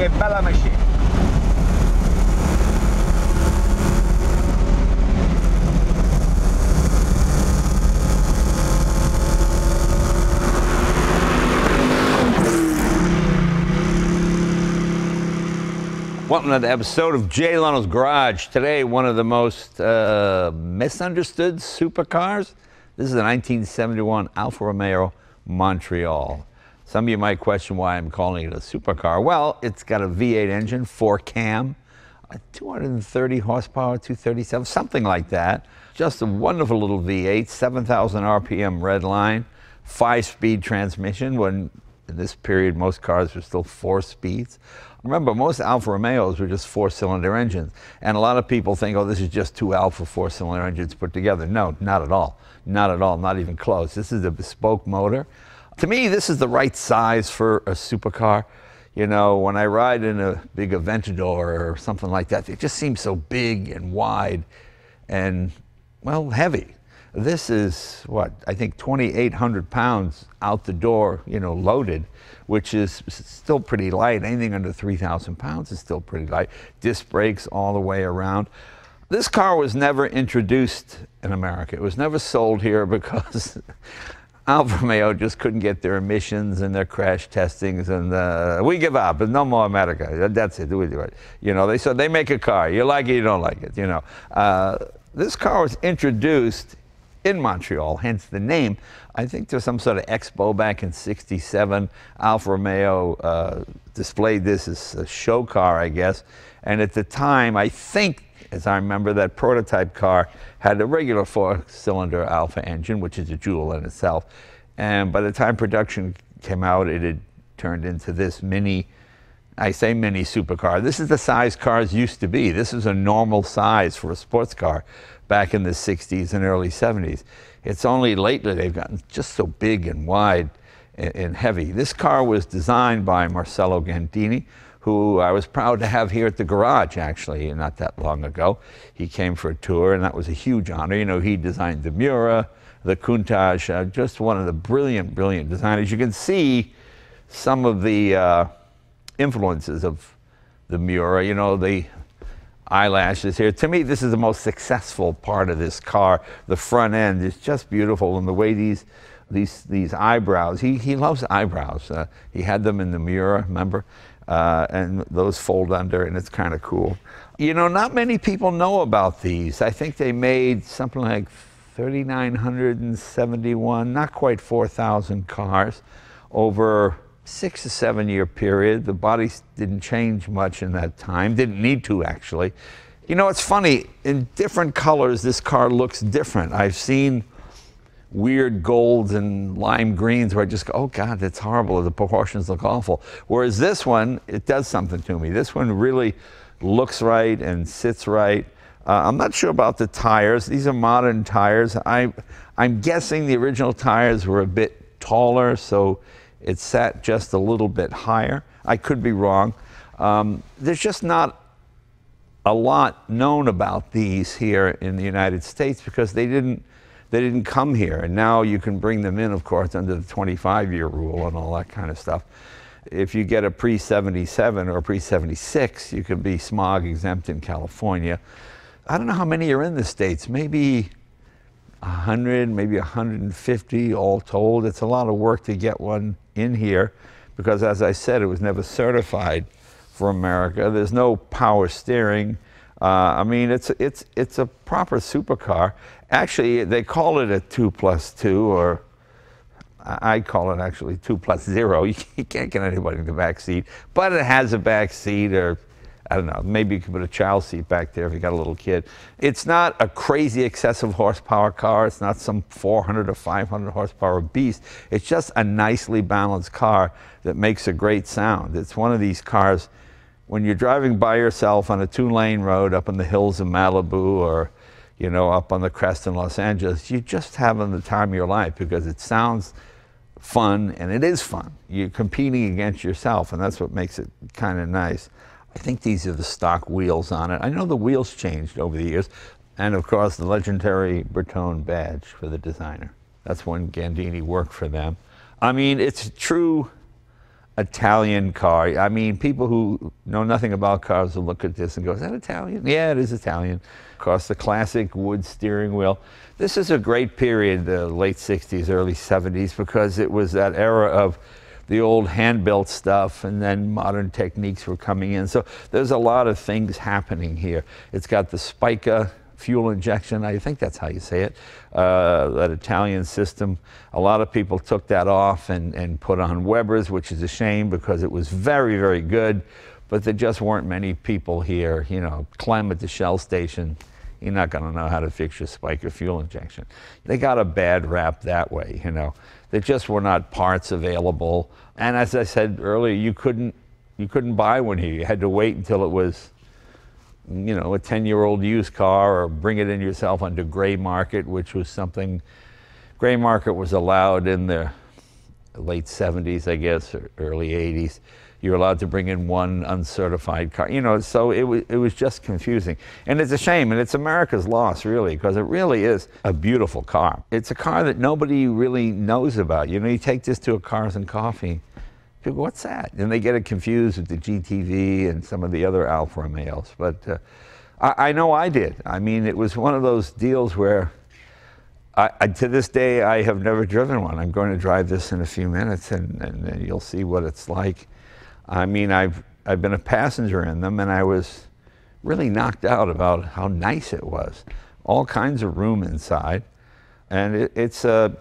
che bella machine. Welcome to the episode of Jay Leno's Garage. Today, one of the most misunderstood supercars. This is a 1971 Alfa Romeo Montreal. Some of you might question why I'm calling it a supercar. Well, it's got a V8 engine, 4-cam, 230 horsepower, 237, something like that. Just a wonderful little V8, 7,000 RPM red line, 5-speed transmission. When in this period, most cars were still 4 speeds. Remember, most Alfa Romeos were just 4-cylinder engines. And a lot of people think, oh, this is just 2 Alfa 4-cylinder engines put together. No, not at all. Not at all, not even close. This is a bespoke motor. To me, this is the right size for a supercar. You know, when I ride in a big Aventador or something like that, they just seem so big and wide and, well, heavy. This is, what, I think 2,800 pounds out the door, you know, loaded, which is still pretty light. Anything under 3,000 pounds is still pretty light. Disc brakes all the way around. This car was never introduced in America. It was never sold here because Alfa Romeo just couldn't get their emissions and their crash testings, and we give up. No more America. That's it. We do it. You know, they said they make a car. You like it, you don't like it. You know, this car was introduced in Montreal, hence the name. I think there's some sort of expo back in '67. Alfa Romeo displayed this as a show car, I guess. And at the time, I think, as I remember, that prototype car had a regular 4-cylinder Alfa engine, which is a jewel in itself. And by the time production came out, it had turned into this mini, I say mini supercar. This is the size cars used to be. This is a normal size for a sports car back in the 60s and early 70s. It's only lately they've gotten just so big and wide and heavy. This car was designed by Marcello Gandini, who I was proud to have here at the garage, actually, not that long ago. He came for a tour, and that was a huge honor. You know, he designed the Miura, the Countach, just one of the brilliant, brilliant designers. You can see some of the influences of the Miura, you know, the eyelashes here. To me, this is the most successful part of this car. The front end is just beautiful, and the way these eyebrows, he loves eyebrows. He had them in the Miura, remember? And those fold under, and it's kind of cool. You know, not many people know about these. I think they made something like 3,971, not quite 4,000 cars over 6 to 7 year period. The body didn't change much in that time. Didn't need to, actually. You know, it's funny, in different colors, this car looks different. I've seen weird golds and lime greens where I just go, oh God, that's horrible. The proportions look awful. Whereas this one, it does something to me. This one really looks right and sits right. I'm not sure about the tires. These are modern tires. I'm guessing the original tires were a bit taller, so it sat just a little bit higher. I could be wrong. There's just not a lot known about these here in the United States because they didn't come here, and now you can bring them in, of course, under the 25-year rule and all that kind of stuff. If you get a pre-77 or a pre-76, you can be smog exempt in California. I don't know how many are in the States, maybe 100, maybe 150 all told. It's a lot of work to get one in here because, as I said, it was never certified for America. There's no power steering. I mean, it's a proper supercar. Actually, they call it a 2+2, or I call it actually 2+0. You can't get anybody in the back seat, but it has a back seat, or I don't know, maybe you could put a child seat back there if you got a little kid. It's not a crazy excessive horsepower car. It's not some 400 or 500 horsepower beast. It's just a nicely balanced car that makes a great sound. It's one of these cars, when you're driving by yourself on a 2-lane road up in the hills of Malibu, or you know, up on the crest in Los Angeles, you're just having the time of your life because it sounds fun, and it is fun. You're competing against yourself, and that's what makes it kind of nice. I think these are the stock wheels on it. I know the wheels changed over the years, and of course the legendary Bertone badge for the designer. That's when Gandini worked for them. I mean, it's a true Italian car. I mean, people who know nothing about cars will look at this and go, is that Italian? Yeah, it is Italian. Of course, the classic wood steering wheel. This is a great period, the late 60s, early 70s, because it was that era of the old hand-built stuff, and then modern techniques were coming in. So there's a lot of things happening here. It's got the Spica fuel injection, I think that's how you say it, that Italian system. A lot of people took that off and put on Weber's, which is a shame because it was very, very good, but there just weren't many people here. You know, climb at the Shell station, you're not going to know how to fix your Spica fuel injection. They got a bad rap that way, you know. There just were not parts available. And as I said earlier, you couldn't buy one here. You had to wait until it was, you know, a 10-year-old used car, or bring it in yourself under gray market, which was something, gray market was allowed in the late 70s, I guess, or early 80s. You were allowed to bring in one uncertified car, you know, so it was just confusing. And it's a shame, and it's America's loss, really, because it really is a beautiful car. It's a car that nobody really knows about. You know, you take this to a Cars and Coffee, people go, what's that? And they get it confused with the GTV and some of the other Alfa Romeos. But I know I did. I mean, it was one of those deals where to this day, I have never driven one. I'm going to drive this in a few minutes, and you'll see what it's like. I mean, I've been a passenger in them, and I was really knocked out about how nice it was. All kinds of room inside, and it's a,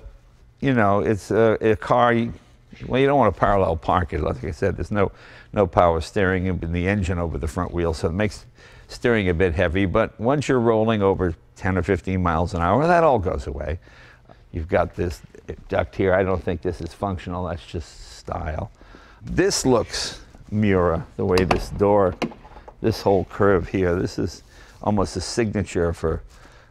you know, it's a car. Well, you don't want to parallel park it. Like I said, there's no power steering in the engine over the front wheel, so it makes steering a bit heavy. But once you're rolling over 10 or 15 miles an hour, that all goes away. You've got this duct here. I don't think this is functional. That's just style. This looks Miura, the way this door, this whole curve here, this is almost a signature for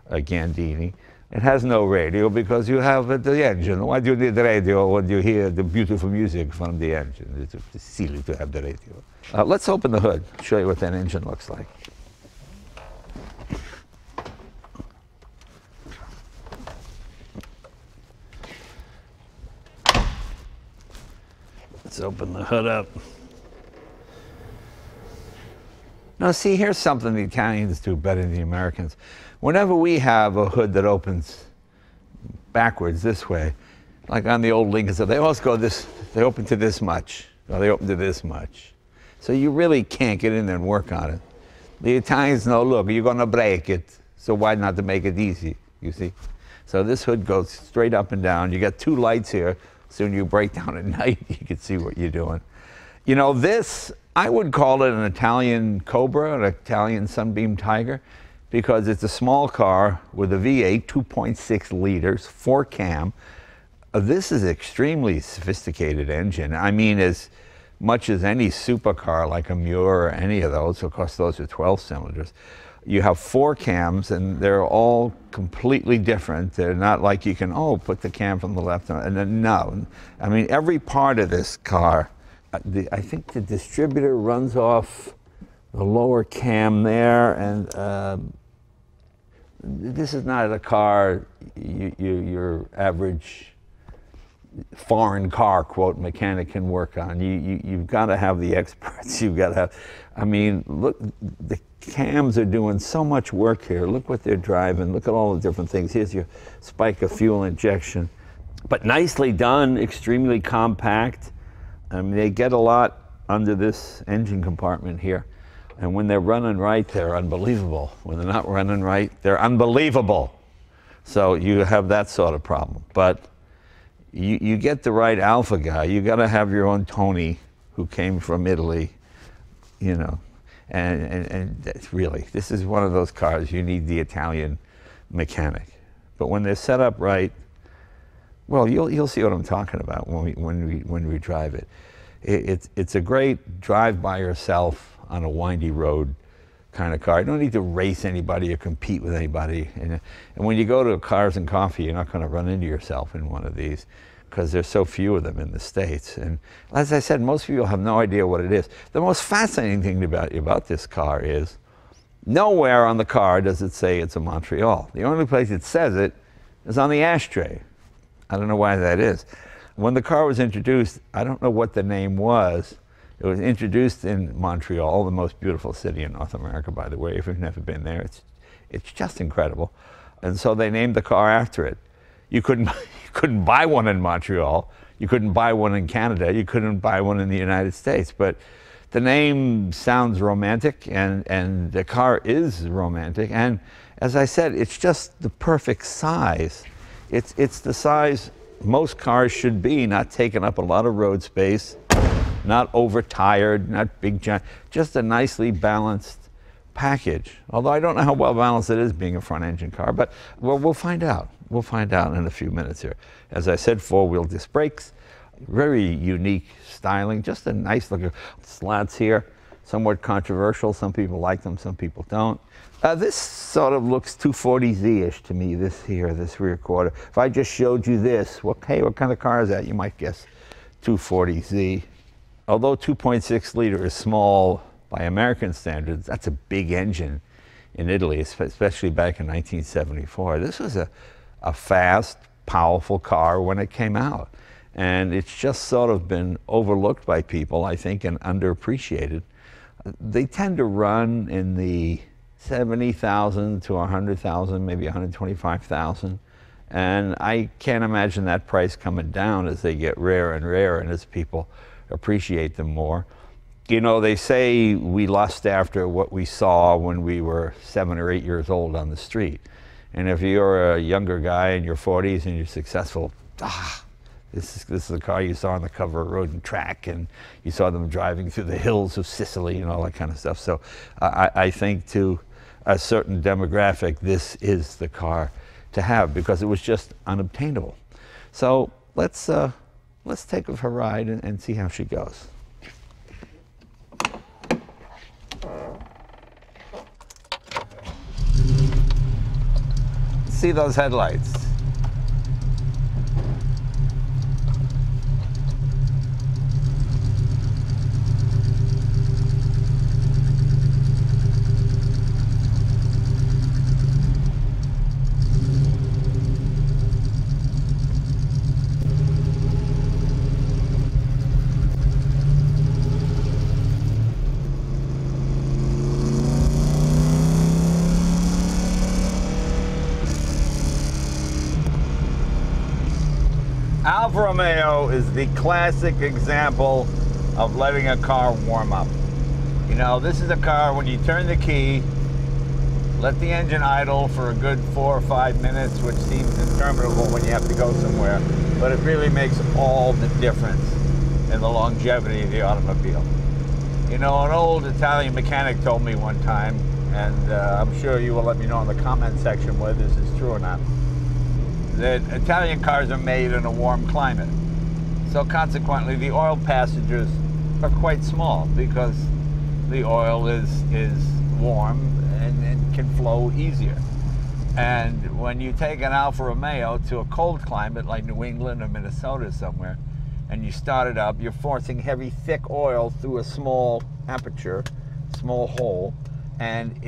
a Gandini. It has no radio because you have the engine. Why do you need the radio when you hear the beautiful music from the engine? It's silly to have the radio. Let's open the hood, show you what that engine looks like. Let's open the hood up. Now see, here's something the Italians do better than the Americans. Whenever we have a hood that opens backwards this way, like on the old Lincolns, they always go this, they open to this much, or they open to this much. So you really can't get in there and work on it. The Italians know, look, you're gonna break it, so why not to make it easy, you see? So this hood goes straight up and down. You got two lights here. So when you break down at night, you can see what you're doing. You know, this, I would call it an Italian Cobra, an Italian Sunbeam Tiger, because it's a small car with a V8, 2.6 liters, 4-cam. This is an extremely sophisticated engine. I mean, as much as any supercar like a Miura or any of those, of course those are 12 cylinders. You have 4 cams, and they're all completely different. They're not like you can, oh, put the cam from the left, and then no. I mean, every part of this car, I think the distributor runs off the lower cam there, and this is not a car your average foreign car, quote, mechanic can work on. You've got to have the experts. You've got to have, I mean, look, the cams are doing so much work here. Look what they're driving. Look at all the different things. Here's your Spica fuel injection. But nicely done, extremely compact. I mean, they get a lot under this engine compartment here. And when they're running right, they're unbelievable. When they're not running right, they're unbelievable. So you have that sort of problem. But you get the right Alfa guy. You got to have your own Tony, who came from Italy, you know. And that's really, this is one of those cars you need the Italian mechanic. But when they're set up right, well, you'll see what I'm talking about when we drive it. It's a great drive by yourself on a windy road kind of car. You don't need to race anybody or compete with anybody. And when you go to Cars and Coffee, you're not going to run into yourself in one of these, because there's so few of them in the States. And as I said, most people have no idea what it is. The most fascinating thing about this car is nowhere on the car does it say it's a Montreal. The only place it says it is on the ashtray. I don't know why that is. When the car was introduced, I don't know what the name was. It was introduced in Montreal, the most beautiful city in North America, by the way. If you've never been there, it's just incredible. And so they named the car after it. You couldn't buy one in Montreal. You couldn't buy one in Canada. You couldn't buy one in the United States. But the name sounds romantic, and the car is romantic. And as I said, it's just the perfect size. It's the size most cars should be, not taking up a lot of road space, not overtired, not big giant, just a nicely balanced package. Although I don't know how well balanced it is being a front engine car, but we'll find out. We'll find out in a few minutes here. As I said, 4-wheel disc brakes, very unique styling, just a nice looking slats here, somewhat controversial. Some people like them, some people don't. This sort of looks 240Z-ish to me, this rear quarter. If I just showed you this, hey, what kind of car is that? You might guess 240Z. Although 2.6 liter is small by American standards, that's a big engine in Italy, especially back in 1974. This was a fast, powerful car when it came out. And it's just sort of been overlooked by people, I think, and underappreciated. They tend to run in the 70,000 to 100,000, maybe 125,000. And I can't imagine that price coming down as they get rarer and rarer and as people appreciate them more. You know, they say we lust after what we saw when we were 7 or 8 years old on the street. And if you're a younger guy in your 40s and you're successful, this is the car you saw on the cover of Road and Track, and you saw them driving through the hills of Sicily and all that kind of stuff. So I think to a certain demographic, this is the car to have because it was just unobtainable. So let's take her for a ride and see how she goes. See those headlights? Alfa Romeo is the classic example of letting a car warm up. You know, this is a car when you turn the key, let the engine idle for a good 4 or 5 minutes, which seems interminable when you have to go somewhere, but it really makes all the difference in the longevity of the automobile. You know, an old Italian mechanic told me one time, and I'm sure you will let me know in the comment section whether this is true or not, that Italian cars are made in a warm climate. So consequently, the oil passages are quite small because the oil is warm and can flow easier. And when you take an Alfa Romeo to a cold climate like New England or Minnesota somewhere, and you start it up, you're forcing heavy, thick oil through a small aperture, small hole, and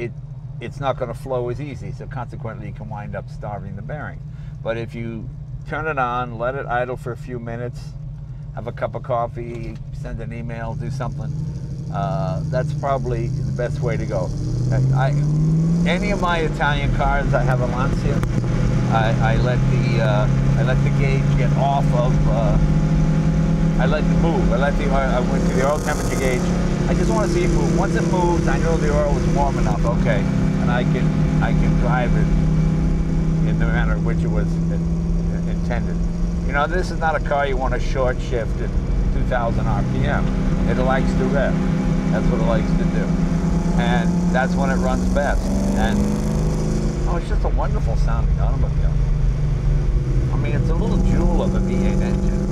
it's not going to flow as easy. So consequently, you can wind up starving the bearing. But if you turn it on, let it idle for a few minutes, have a cup of coffee, send an email, do something, that's probably the best way to go. Any of my Italian cars, I have a Lancia. I let the gauge get off of. I let it move. I went to the oil temperature gauge. I just want to see it move. Once it moves, I know the oil is warm enough. Okay, and I can drive it in the manner in which it was intended. You know, this is not a car you want to short shift at 2,000 RPM. It likes to rev. That's what it likes to do. And that's when it runs best. And, oh, it's just a wonderful sounding automobile. I mean, it's a little jewel of a V8 engine.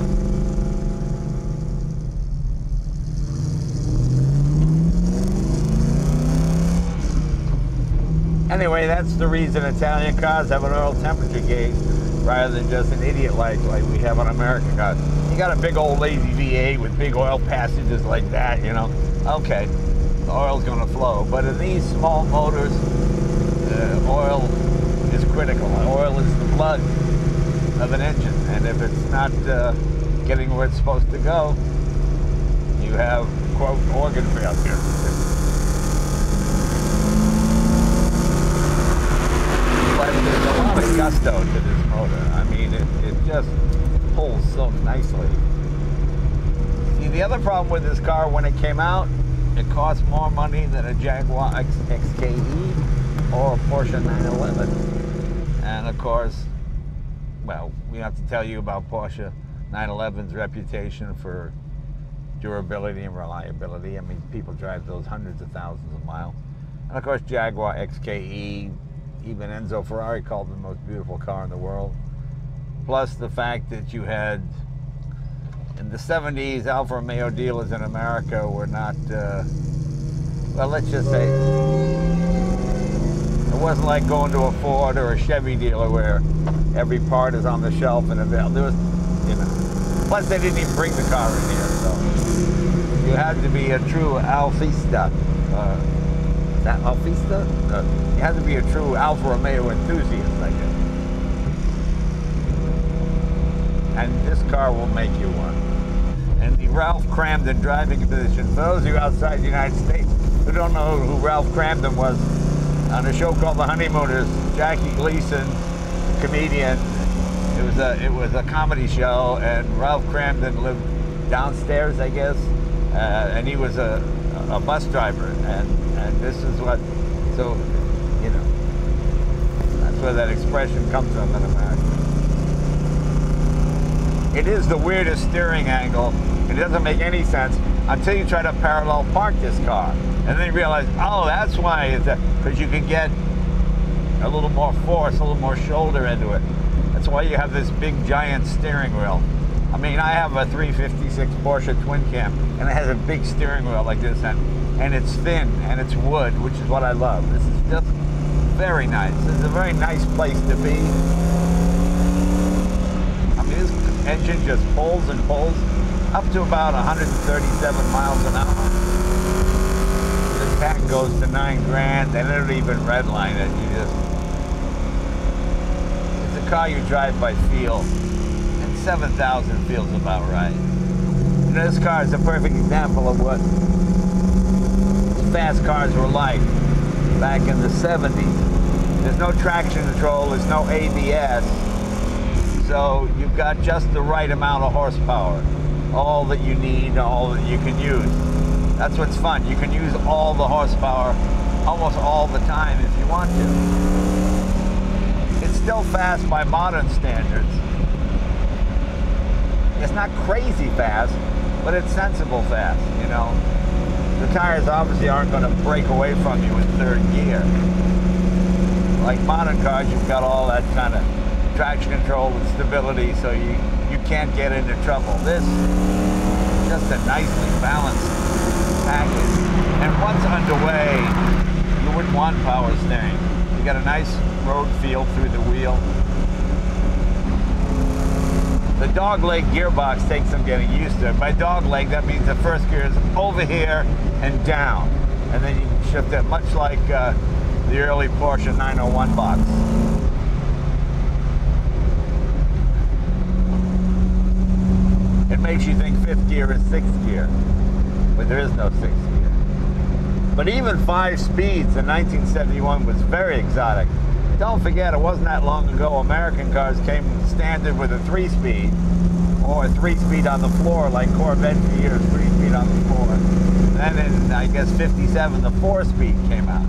Anyway, that's the reason Italian cars have an oil temperature gauge rather than just an idiot like we have on American cars. You got a big old lazy V8 with big oil passages like that, you know. Okay, the oil's going to flow. But in these small motors, oil is critical. Oil is the blood of an engine. And if it's not getting where it's supposed to go, you have, quote, organ failure. But there's a lot of gusto to this motor. I mean, it just pulls so nicely. See, the other problem with this car, when it came out, it cost more money than a Jaguar XKE or a Porsche 911. And of course, well, we have to tell you about Porsche 911's reputation for durability and reliability. I mean, people drive those hundreds of thousands of miles. And of course, Jaguar XKE, even Enzo Ferrari called it the most beautiful car in the world. Plus the fact that you had, in the 70s, Alfa Romeo dealers in America were not, well, let's just say, it wasn't like going to a Ford or a Chevy dealer where every part is on the shelf and available. There was, you know, plus they didn't even bring the car in here, so you had to be a true Alfista. Is that Alfista? You had to be a true Alfa Romeo enthusiast, I guess. And this car will make you one. And the Ralph Kramden driving position, for those of you outside the United States who don't know who Ralph Kramden was, on a show called The Honeymooners, Jackie Gleason, comedian, it was a comedy show, and Ralph Kramden lived downstairs, I guess, and he was a bus driver, and this is what, so, you know, that's where that expression comes from in America. It is the weirdest steering angle. It doesn't make any sense until you try to parallel park this car. And then you realize, oh, that's why it's that, because you can get a little more force, a little more shoulder into it. That's why you have this big giant steering wheel. I mean, I have a 356 Porsche twin cam, and it has a big steering wheel like this, and it's thin, and it's wood, which is what I love. This is just very nice. This is a very nice place to be. I mean, this engine just pulls and pulls up to about 137 miles an hour. The tag goes to $9,000. They don't even redline it. You just, it's a car you drive by feel, and 7,000 feels about right. You know, this car is a perfect example of what fast cars were like back in the 70s. There's no traction control, there's no ABS, so you've got just the right amount of horsepower, all that you need, all that you can use. That's what's fun. You can use all the horsepower almost all the time if you want to. It's still fast by modern standards. It's not crazy fast, but it's sensible fast, you know. The tires obviously aren't going to break away from you in third gear. Like modern cars, you've got all that kind of traction control and stability, so you can't get into trouble. This is just a nicely balanced package. And once underway, you wouldn't want power steering. You got a nice road feel through the wheel. The Dogleg Gearbox takes some getting used to. By dogleg, that means the first gear is over here and down. And then you can shift it much like the early Porsche 901 box. It makes you think fifth gear is sixth gear, but there is no sixth gear. But even 5 speeds in 1971 was very exotic. Don't forget, it wasn't that long ago American cars came standard with a 3-speed, or a 3-speed on the floor, like Corvette for years, 3-speed on the floor. Then in, I guess, 57, the 4-speed came out.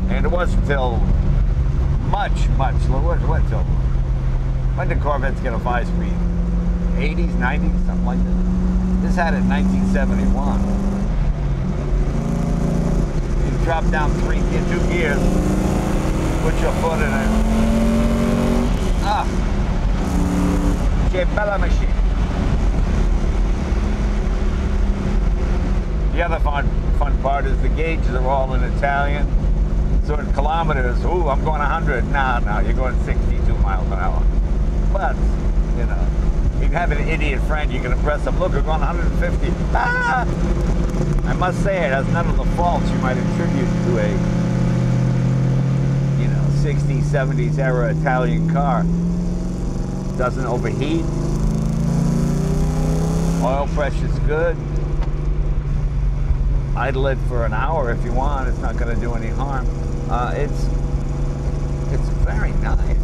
And it wasn't until much till, when did Corvettes get a 5-speed? 80s, 90s, something like that. This had it in 1971. You drop down 2 gears, put your foot in it. Ah! Che bella machine. The other fun part is the gauges are all in Italian. So in kilometers, ooh, I'm going 100. No, you're going 62 miles an hour. But, you know, you can have an idiot friend, you can impress them. Look, we're going 150. Ah! I must say, it has none of the faults you might attribute to a, you know, 60s, 70s era Italian car. Doesn't overheat. Oil pressure's good. Idle it for an hour if you want. It's not going to do any harm. It's very nice.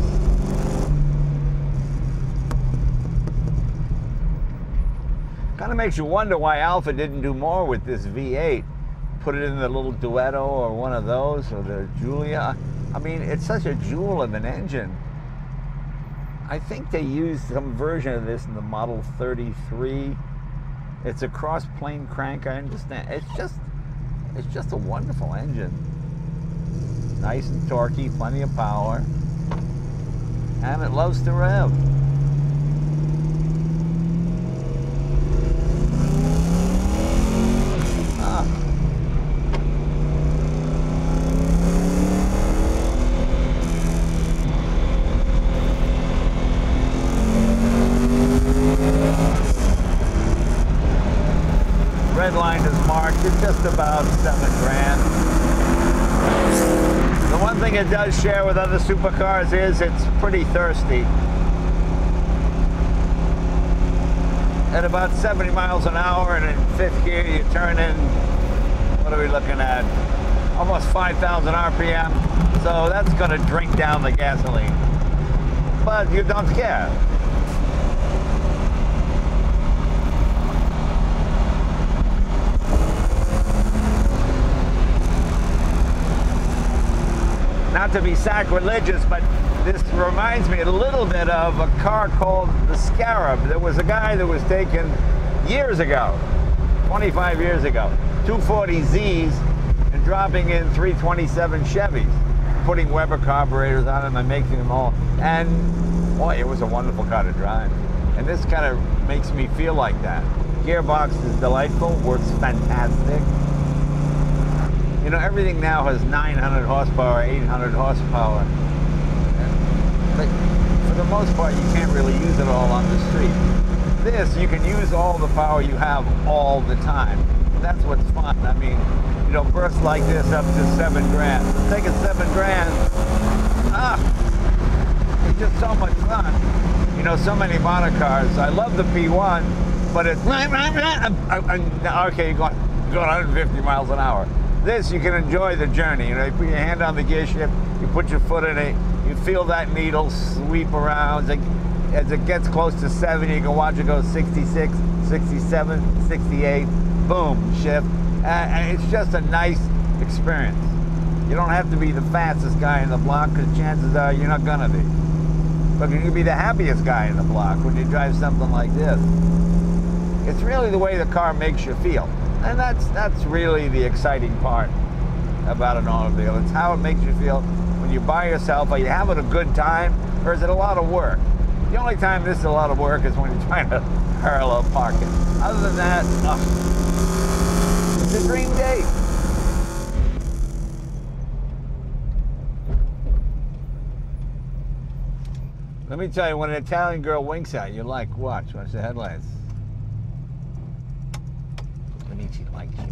Kind of makes you wonder why Alfa didn't do more with this V8. Put it in the little Duetto or one of those, or the Giulia. I mean, it's such a jewel of an engine. I think they used some version of this in the Model 33. It's a cross-plane crank, I understand. It's just a wonderful engine. Nice and torquey, plenty of power. And it loves to rev. Red line is marked. It's just about $7,000. The one thing it does share with other supercars is it's pretty thirsty. At about 70 miles an hour and in fifth gear, you turn in, what are we looking at? Almost 5,000 RPM. So that's going to drink down the gasoline. But you don't care. Not to be sacrilegious, but this reminds me a little bit of a car called the Scarab. There was a guy that was taken years ago, 25 years ago, 240Zs and dropping in 327 Chevys, putting Weber carburetors on them and making them all. And boy, it was a wonderful car to drive. And this kind of makes me feel like that. Gearbox is delightful, works fantastic. You know, everything now has 900 horsepower, 800 horsepower. But for the most part, you can't really use it all on the street. This, you can use all the power you have all the time. That's what's fun. I mean, you know, bursts like this up to $7,000. So taking $7,000, it's just so much fun. You know, so many monocars. I love the P1, but it's, okay, you're going 150 miles an hour. This, you can enjoy the journey. You know, you put your hand on the gear shift, you put your foot in it, you feel that needle sweep around. As it gets close to 70, you can watch it go 66, 67, 68, boom, shift. And it's just a nice experience. You don't have to be the fastest guy in the block, because chances are you're not gonna be. But you can be the happiest guy in the block when you drive something like this. It's really the way the car makes you feel. And that's really the exciting part about an automobile. It's how it makes you feel when you're by yourself. Are you having a good time, or is it a lot of work? The only time this is a lot of work is when you're trying to parallel park it. Other than that, it's a dream day. Let me tell you, when an Italian girl winks at you, you're like, watch the headlights. She likes you.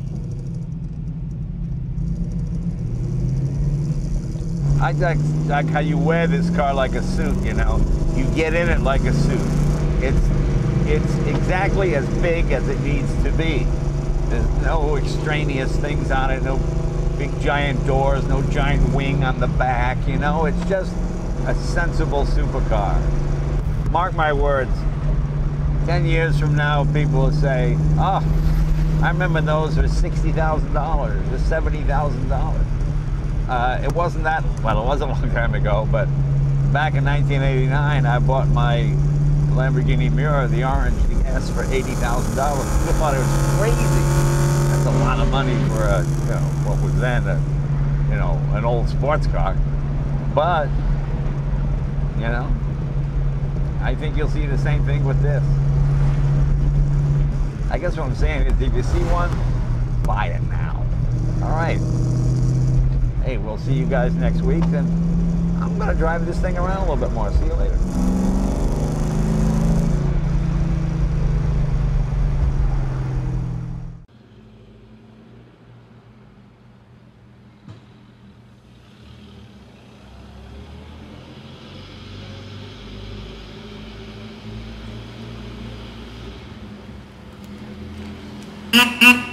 I like how you wear this car like a suit, you know. You get in it like a suit. It's exactly as big as it needs to be. There's no extraneous things on it, no big giant doors, no giant wing on the back, you know. It's just a sensible supercar. Mark my words, 10 years from now, people will say, oh, I remember those were $60,000 or $70,000. It wasn't that, well, it was a long time ago, but back in 1989, I bought my Lamborghini Miura, the orange, the S, for $80,000. People thought it was crazy. That's a lot of money for a, you know, what was then a, you know, an old sports car. But, you know, I think you'll see the same thing with this. I guess what I'm saying is, if you see one, buy it now. All right. Hey, we'll see you guys next week, and I'm going to drive this thing around a little bit more. See you later. you.